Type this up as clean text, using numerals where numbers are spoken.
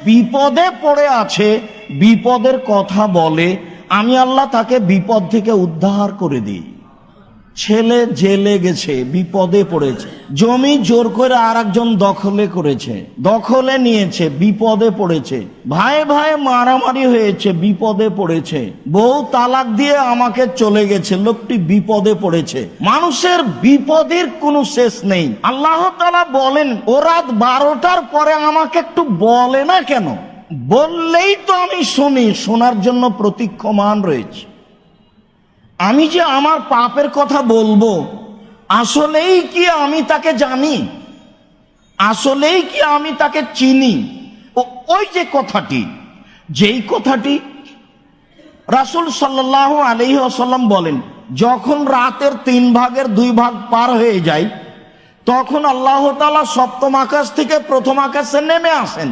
বিপদে পড়ে আছে, বিপদের কথা বলে, আমি আল্লাহ তাকে বিপদ থেকে উদ্ধার করে দিই। ছেলে জেলে গেছে, বিপদে পড়েছে, জমি জোর করে আর একজন দখলে করেছে, দখলে নিয়েছে, বিপদে পড়েছে, ভাই ভাই মারামারি হয়েছে, বিপদে পড়েছে, বউ তালাক দিয়ে আমাকে চলে গেছে, লোকটি বিপদে পড়েছে। মানুষের বিপদের কোনো শেষ নেই। আল্লাহ তাআলা বলেন, ও রাত 12টার পরে আমাকে একটু বলে না কেন? বললেই তো আমি শুনি, শোনার জন্য প্রতীক্ষমান রয়েছে। আমি যে আমার পাপের কথা বলবো, আসলেই কি আমি তাকে জানি? আসলেই কি আমি তাকে চিনি? ওই যে কথাটি, যেই কথাটি রাসূল সাল্লাল্লাহু আলাইহি ওয়াসাল্লাম বলেন, যখন রাতের 3 ভাগের 2 ভাগ পার হয়ে যায়, তখন আল্লাহ তাআলা সপ্তম আকাশ থেকে প্রথম আকাশে নেমে আসেন।